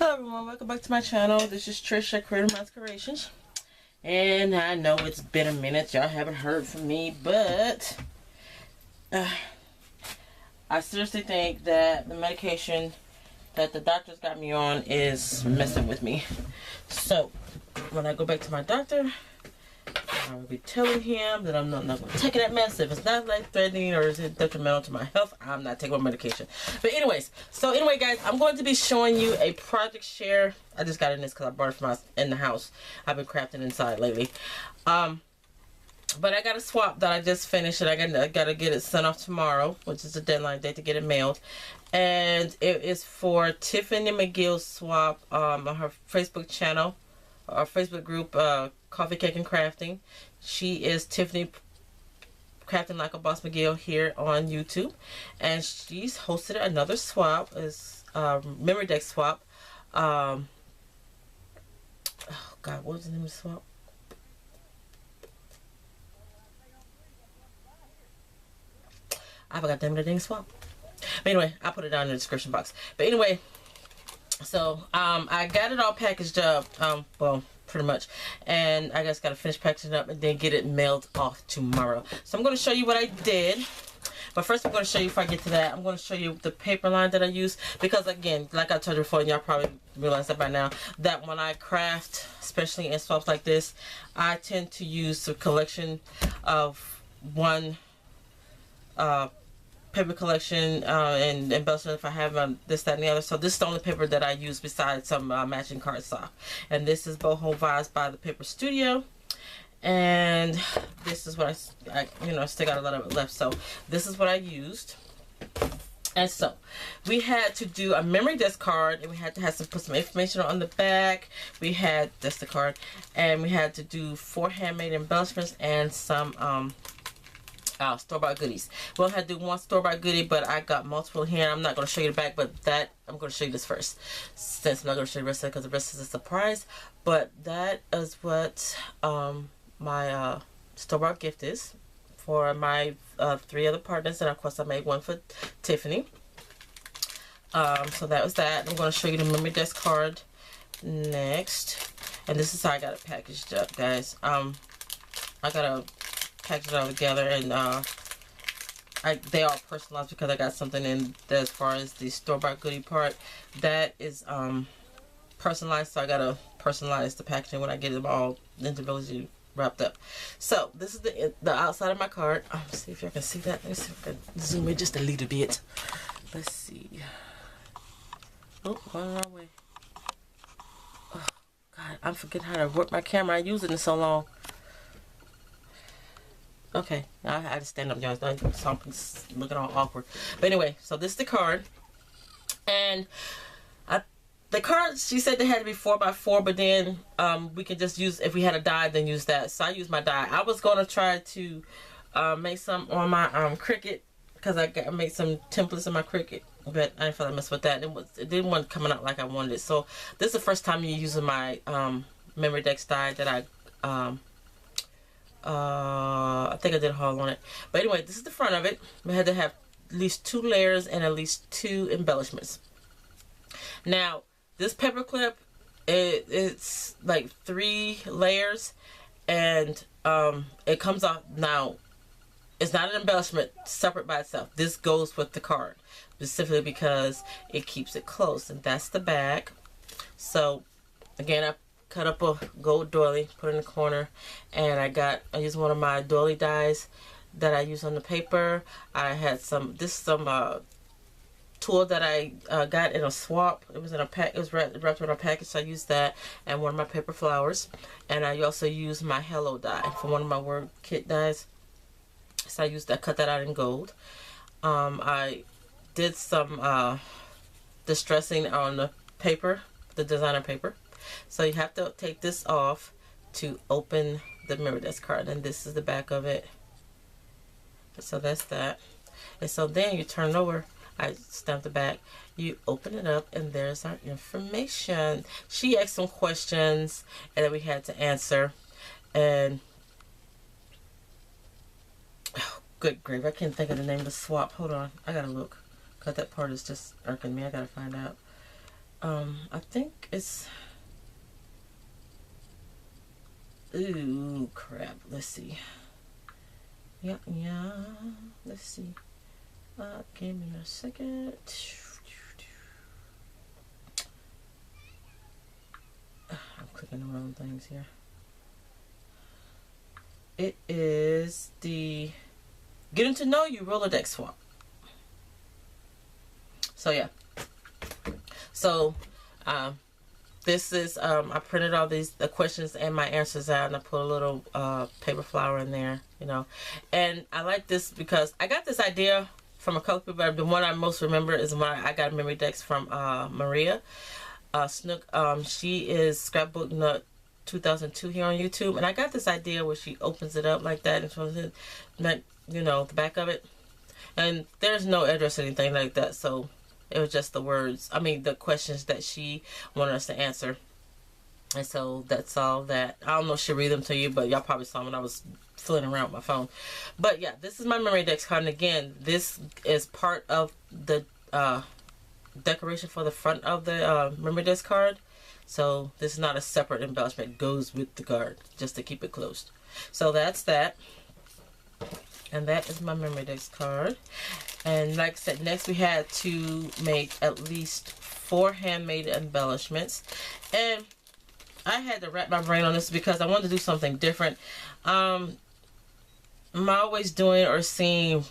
Hello everyone, welcome back to my channel. This is Trisha, Creativemind Creations. And I know it's been a minute, y'all haven't heard from me, but I seriously think that the medication that the doctors got me on is messing with me. So, when I go back to my doctor, I will be telling him that I'm not going to take that mess. If it's not life-threatening or is it detrimental to my health, I'm not taking my medication. But anyways, guys, I'm going to be showing you a project share. I just got in this because I brought it from in the house. I've been crafting inside lately. But I got a swap that I just finished, and I got to get it sent off tomorrow, which is the deadline date to get it mailed. And it is for Tiffany McGill's swap on her Facebook channel, or Facebook group, Coffee, Cake, and Crafting. She is Tiffany Crafting Like a Boss McGill here on YouTube, and she's hosted another swap, is memory deck swap. Oh God, what was the name of the swap? I forgot the name of the dang swap. But anyway, I'll put it down in the description box. But anyway, so I got it all packaged up. Well, pretty much, and I just gotta finish packaging up and then get it mailed off tomorrow. So I'm going to show you what I did, but first I'm going to show you, if I get to that, I'm going to show you the paper line that I use, because again, like I told you before, and y'all probably realize that by now, that when I craft, especially in swaps like this, I tend to use a collection of one paper collection and embellishment if I have this, that, and the other. So this is the only paper that I use besides some matching cardstock. And this is Boho Vibes by the Paper Studio. And this is what I still got a lot of it left. So this is what I used. And so we had to do a memory desk card, and we had to put some information on the back. We had, that's the card, and we had to do 4 handmade embellishments and some store-bought goodies. We'll have to do one store-bought goodie, but I got multiple here. I'm not going to show you the back, but that I'm going to show you this first, since I'm not going to show you the rest of it because the rest is a surprise. But that is what my store-bought gift is for my 3 other partners, and of course I made one for Tiffany. So that was that. I'm going to show you the memory desk card next, and this is how I got it packaged up, guys. I got to package it all together, and they are personalized because I got something in there as far as the store-bought goodie part that is personalized, so I gotta personalize the packaging when I get them all individually wrapped up. So this is the outside of my card. Let's see if y'all can see that. Let me see if I can zoom in just a little bit. Let's see. Oh, going the wrong way. Oh God, I'm forgetting how to work my camera. I'm using it so long. Okay, I had to stand up, y'all. Something's looking all awkward. But anyway, so this is the card. And the card, she said they had to be 4x4, but then we could just use, if we had a die, then use that. So I used my die. I was going to try to make some on my Cricut, because I made some templates in my Cricut, but I didn't feel like mess with that. It didn't want coming out like I wanted it. So this is the first time you're using my memory deck die that I think I did a haul on it. But anyway, this is the front of it. We had to have at least 2 layers and at least 2 embellishments. Now, this paper clip, it's like 3 layers, and it comes off. Now, it's not an embellishment separate by itself. This goes with the card, specifically because it keeps it close, and that's the back. So, again, I cut up a gold doily, put it in the corner, and I used one of my doily dies that I use on the paper. I had some tool that I got in a swap. It was in a pack. It was wrapped in a package, so I used that, and one of my paper flowers. And I also used my Hello die for one of my word kit dies. So I used that, cut that out in gold. I did some distressing on the paper, the designer paper. So you have to take this off to open the memory desk card, and this is the back of it. So that's that. And so then you turn it over. I stamped the back. You open it up, and there's our information. She asked some questions, and then we had to answer. And oh, good grief, I can't think of the name of the swap. Hold on, I gotta look, because that part is just irking me. I gotta find out. I think it's, ooh, crap. Let's see. Yeah, let's see. Give me a second. I'm clicking the wrong things here. It is the Getting to Know You Rolodex swap. So yeah. So this is I printed all the questions and my answers out, and I put a little paper flower in there, you know. And I like this because I got this idea from a couple people, but the one I most remember is when I got a memory dex from Maria Snook. She is Scrapbook Nut 2002 here on YouTube, and I got this idea where she opens it up like that and shows it, you know, the back of it, and there's no address or anything like that, so it was just the words, I mean the questions that she wanted us to answer. And so that's all that. I don't know if she'll read them to you, but y'all probably saw them when I was fiddling around with my phone. But yeah, this is my memory dex card, and again, this is part of the decoration for the front of the memory dex card. So this is not a separate embellishment. It goes with the card just to keep it closed. So that's that. And that is my memory dex card. And like I said, next we had to make at least 4 handmade embellishments. And I had to wrap my brain on this because I wanted to do something different. I'm always doing or seeing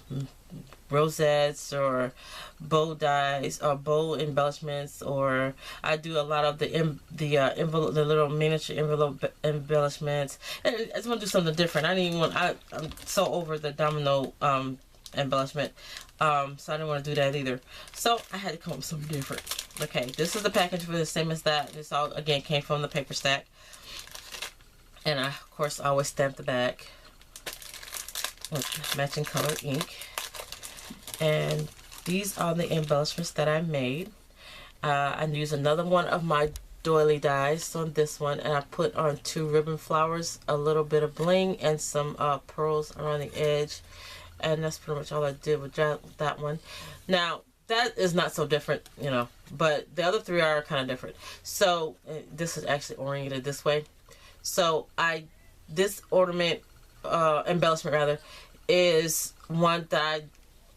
rosettes or bow dies or bow embellishments, or I do a lot of the envelope, the little miniature envelope embellishments. And I just want to do something different. I didn't even want, I'm so over the domino embellishment, so I didn't want to do that either. So I had to come up with something different. Okay, this is the package for the same as that. This all again came from the paper stack, and I of course always stamp the back with matching colored ink. And these are the embellishments that I made. I used another one of my doily dies on this one, and I put on 2 ribbon flowers, a little bit of bling, and some pearls around the edge. And that's pretty much all I did with that one. Now, that is not so different, you know, but the other 3 are kind of different. So this is actually oriented this way. So this ornament, embellishment rather, is one that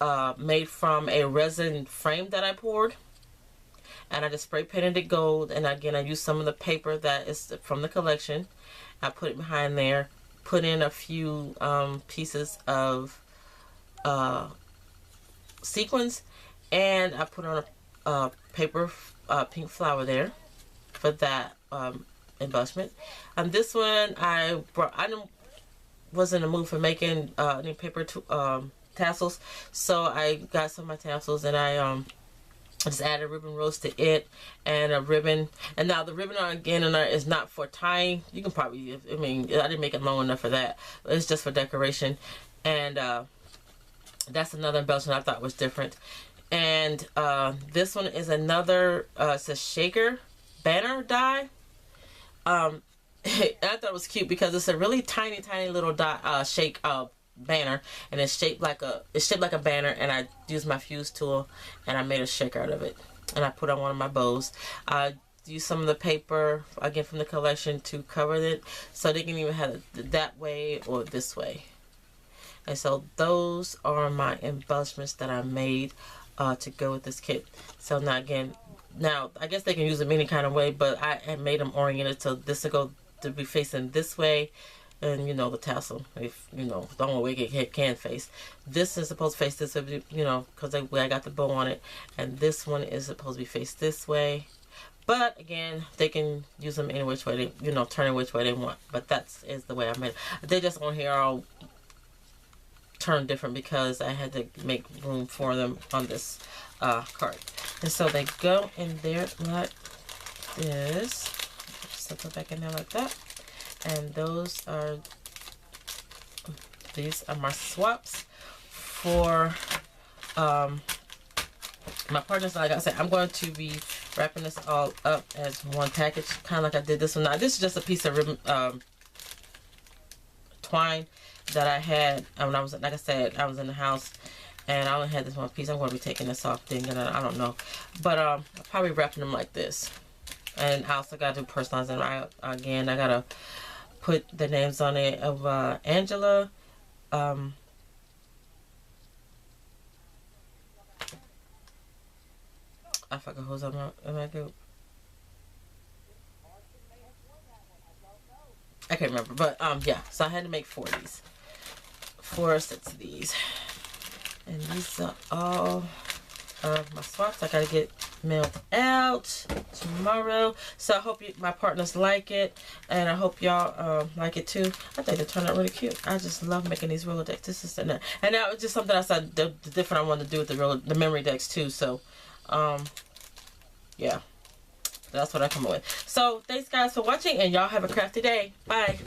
I made from a resin frame that I poured, and I just spray painted it gold. And again, I used some of the paper that is from the collection. I put it behind there, put in a few pieces of sequins, and I put on a paper pink flower there for that embellishment. And this one I was in the mood for making any paper tassels, so I got some of my tassels, and I just added a ribbon rose to it and a ribbon. And now the ribbon again is not for tying. You can probably, I mean, I didn't make it long enough for that. It's just for decoration. And that's another embellishment I thought was different. And this one is another, it's a shaker banner die. I thought it was cute because it's a really tiny little die, shake banner, and it's shaped like a banner, and I used my fuse tool and I made a shaker out of it, and I put on one of my bows. I used some of the paper again from the collection to cover it, so they can even have it that way or this way. And so those are my embellishments that I made to go with this kit. So now again, I guess they can use them any kind of way, but I made them oriented so this will go to be facing this way. And you know, the tassel, if you know, the only way it can face. This is supposed to face this way, you know, because I got the bow on it. And this one is supposed to be faced this way. But again, they can use them any which way they, you know, turn it which way they want. But that is the way I made it. They just on here all turned different because I had to make room for them on this card. And so they go in there like this. Set it back in there like that. And these are my swaps for my partners. Like I said, I'm going to be wrapping this all up as one package, kind of like I did this one. Now, this is just a piece of ribbon, twine that I had when I was, like I said, I was in the house, And I only had this one piece. I'm going to be taking this off thing, and I don't know. But I'll probably wrapping them like this. And I also got to do personalizing. Again, I got to put the names on it of Angela. I forgot who's on my group. I can't remember. But yeah. So I had to make 4 of these. 4 sets of these. And these are all my swaps. I gotta get mailed out tomorrow. So I hope my partners like it, and I hope y'all like it too. I think they turned out really cute. I just love making these Rolodex. This is and that was just something I said the different I wanted to do with the memory decks too. So yeah, that's what I come up with. So thanks guys for watching, and y'all have a crafty day. Bye.